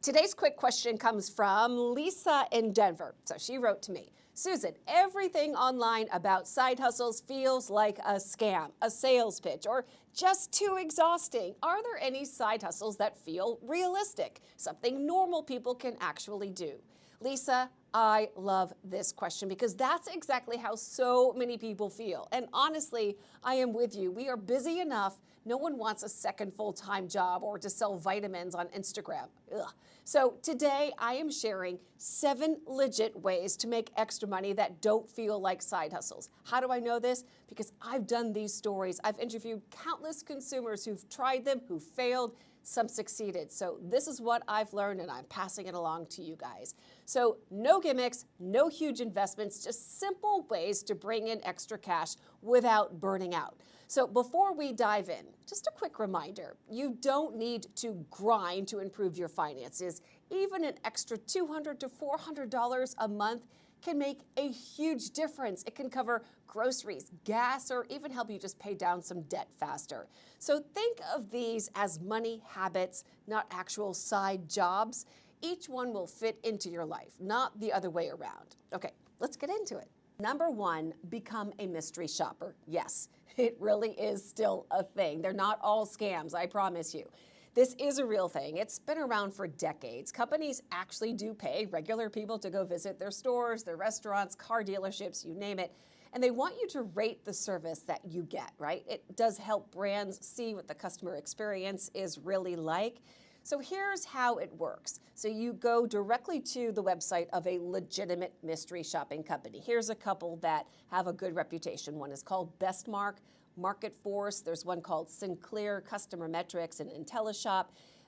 Today's quick question comes from Lisa in Denver. So she wrote to me, Susan, everything online about side hustles feels like a scam, a sales pitch, or just too exhausting. Are there any side hustles that feel realistic, something normal people can actually do? Lisa, I love this question because that's exactly how so many people feel. And honestly, I am with you. We are busy enough. No one wants a second full-time job or to sell vitamins on Instagram. Ugh. So today I am sharing 7 legit ways to make extra money that don't feel like side hustles. How do I know this? Because I've done these stories. I've interviewed countless consumers who've tried them, who failed, some succeeded. So this is what I've learned and I'm passing it along to you guys. So no gimmicks, no huge investments, just simple ways to bring in extra cash without burning out. So before we dive in, just a quick reminder, you don't need to grind to improve your finances. Even an extra $200 to $400 a month can make a huge difference. It can cover groceries, gas, or even help you just pay down some debt faster. So think of these as money habits, not actual side jobs. Each one will fit into your life, not the other way around. Okay, let's get into it. Number 1, become a mystery shopper. Yes, it really is still a thing. They're not all scams, I promise you. This is a real thing. It's been around for decades. Companies actually do pay regular people to go visit their stores, their restaurants, car dealerships, you name it. And they want you to rate the service that you get, right? It does help brands see what the customer experience is really like. So here's how it works. So you go directly to the website of a legitimate mystery shopping company. Here's a couple that have a good reputation. One is called Bestmark, Market Force. There's one called Sinclair Customer Metrics and IntelliShop.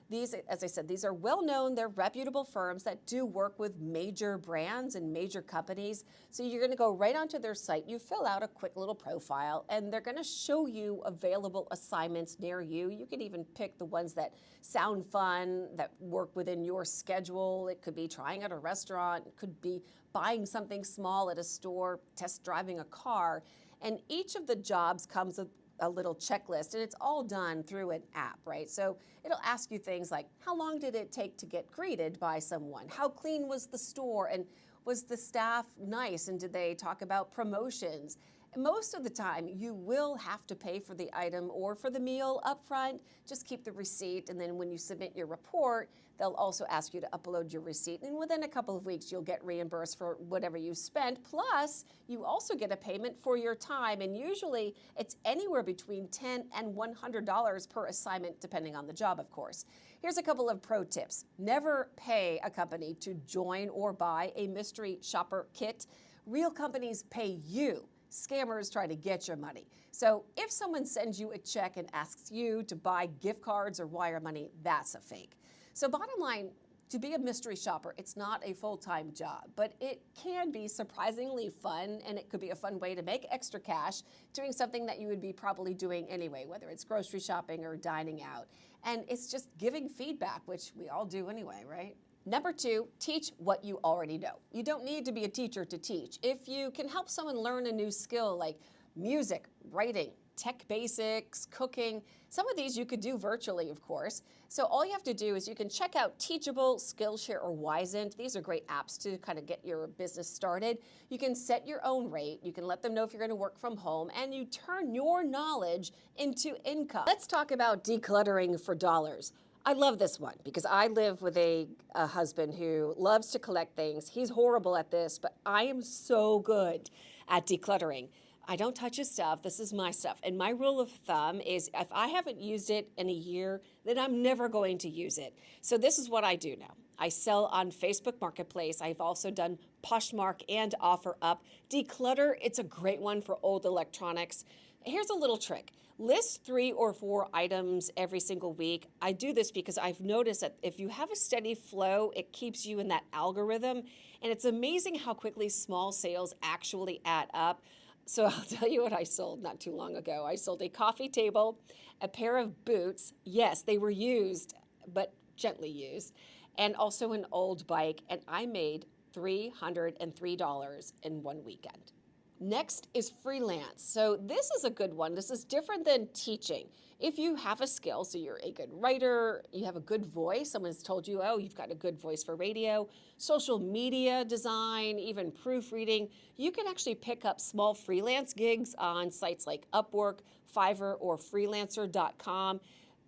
These, as I said, these are well-known, they're reputable firms that do work with major brands and major companies. So you're gonna go right onto their site, you fill out a quick little profile, and they're gonna show you available assignments near you. You can even pick the ones that sound fun, that work within your schedule. It could be trying at a restaurant, it could be buying something small at a store, test driving a car. And each of the jobs comes with a little checklist, and it's all done through an app, right? So it'll ask you things like, how long did it take to get greeted by someone? How clean was the store? And was the staff nice? And did they talk about promotions? Most of the time, you will have to pay for the item or for the meal up front. Just keep the receipt, and then when you submit your report, they'll also ask you to upload your receipt. And within a couple of weeks, you'll get reimbursed for whatever you spent. Plus, you also get a payment for your time, and usually it's anywhere between $10 and $100 per assignment, depending on the job, of course. Here's a couple of pro tips. Never pay a company to join or buy a mystery shopper kit. Real companies pay you. Scammers try to get your money. So if someone sends you a check and asks you to buy gift cards or wire money, that's a fake. So bottom line, to be a mystery shopper, it's not a full-time job, but it can be surprisingly fun, and it could be a fun way to make extra cash doing something that you would be probably doing anyway, whether it's grocery shopping or dining out. And it's just giving feedback, which we all do anyway, right? Number 2, teach what you already know. You don't need to be a teacher to teach. If you can help someone learn a new skill like music, writing, tech basics, cooking, some of these you could do virtually, of course. So all you have to do is you can check out Teachable, Skillshare, or Wisent. These are great apps to kind of get your business started. You can set your own rate. You can let them know if you're going to work from home, and you turn your knowledge into income. Let's talk about decluttering for dollars. I love this one because I live with a husband who loves to collect things. He's horrible at this, but I am so good at decluttering. I don't touch his stuff. This is my stuff. And my rule of thumb is if I haven't used it in a year, then I'm never going to use it. So this is what I do now. I sell on Facebook Marketplace. I've also done Poshmark and OfferUp. Declutter, it's a great one for old electronics. Here's a little trick. List 3 or 4 items every single week. I do this because I've noticed that if you have a steady flow, it keeps you in that algorithm. And it's amazing how quickly small sales actually add up. So I'll tell you what I sold not too long ago. I sold a coffee table, a pair of boots. Yes, they were used, but gently used, and also an old bike. And I made $303 in one weekend. Next is freelance. So this is a good one. This is different than teaching. If you have a skill, so you're a good writer, you have a good voice, someone's told you, oh, you've got a good voice for radio, social media design, even proofreading, you can actually pick up small freelance gigs on sites like Upwork, Fiverr, or freelancer.com.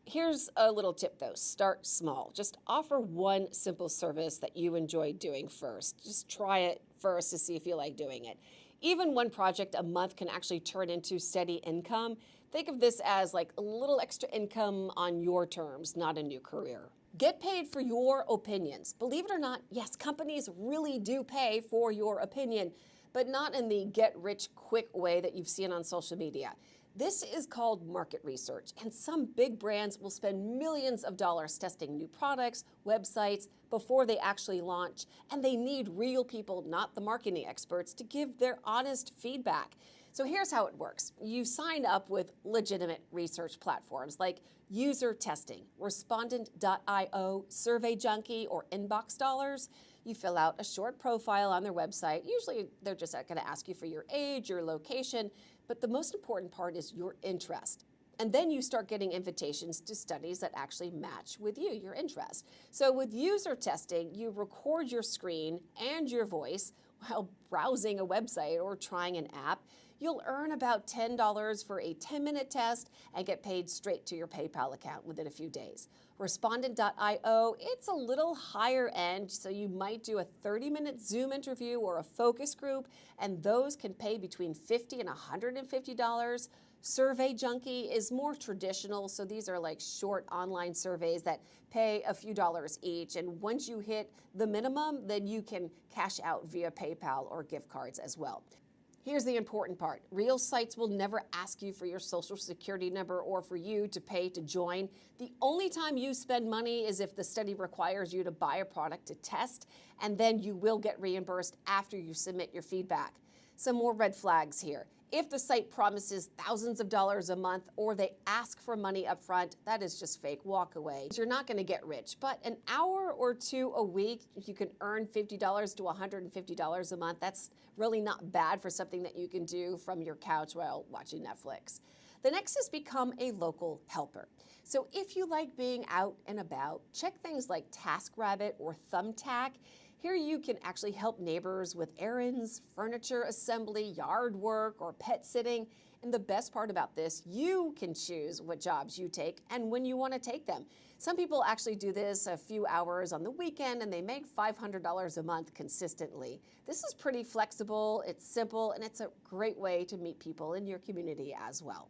Here's a little tip though, start small. Just offer one simple service that you enjoy doing first. Just try it first to see if you like doing it. Even one project a month can actually turn into steady income. Think of this as like a little extra income on your terms, not a new career. Get paid for your opinions. Believe it or not, yes, companies really do pay for your opinion, but not in the get rich quick way that you've seen on social media. This is called market research, and some big brands will spend millions of dollars testing new products, websites, before they actually launch, and they need real people, not the marketing experts, to give their honest feedback. So here's how it works. You sign up with legitimate research platforms like User Testing, Respondent.io, Survey Junkie, or Inbox Dollars. You fill out a short profile on their website. Usually they're just going to ask you for your age, your location, but the most important part is your interest. And then you start getting invitations to studies that actually match with you, your interest. So with user testing, you record your screen and your voice while browsing a website or trying an app. You'll earn about $10 for a 10-minute test and get paid straight to your PayPal account within a few days. Respondent.io, it's a little higher end, so you might do a 30-minute Zoom interview or a focus group, and those can pay between $50 and $150. Survey Junkie is more traditional, so these are like short online surveys that pay a few dollars each, and once you hit the minimum, then you can cash out via PayPal or gift cards as well. Here's the important part. Real sites will never ask you for your social security number or for you to pay to join. The only time you spend money is if the study requires you to buy a product to test, and then you will get reimbursed after you submit your feedback. Some more red flags here. If the site promises thousands of dollars a month or they ask for money up front, that is just fake. Walk away. You're not going to get rich, but an hour or two a week, you can earn $50 to $150 a month. That's really not bad for something that you can do from your couch while watching Netflix. The next is become a local helper. So if you like being out and about, check things like TaskRabbit or Thumbtack. Here you can actually help neighbors with errands, furniture assembly, yard work, or pet sitting. And the best part about this, you can choose what jobs you take and when you want to take them. Some people actually do this a few hours on the weekend and they make $500 a month consistently. This is pretty flexible, it's simple, and it's a great way to meet people in your community as well.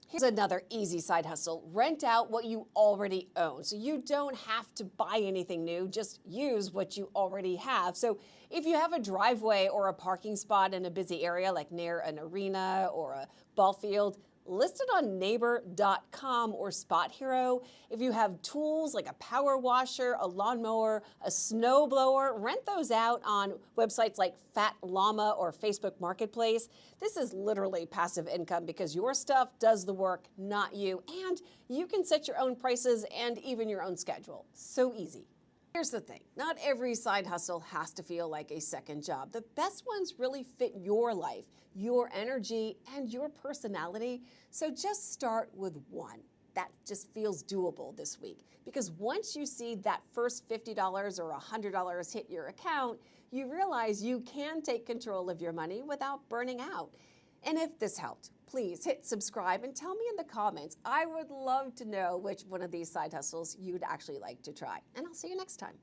Here's another easy side hustle. Rent out what you already own. So you don't have to buy anything new, just use what you already have. So if you have a driveway or a parking spot in a busy area like near an arena or a ball field, list it on neighbor.com or Spot Hero. If you have tools like a power washer, a lawnmower, a snow blower, rent those out on websites like Fat Llama or Facebook Marketplace. This is literally passive income because your stuff does the work, not you. And you can set your own prices and even your own schedule. So easy. Here's the thing, not every side hustle has to feel like a second job. The best ones really fit your life, your energy, and your personality. So just start with one that just feels doable this week. Because once you see that first $50 or $100 hit your account, you realize you can take control of your money without burning out. And if this helped, please hit subscribe and tell me in the comments. I would love to know which one of these side hustles you'd actually like to try. And I'll see you next time.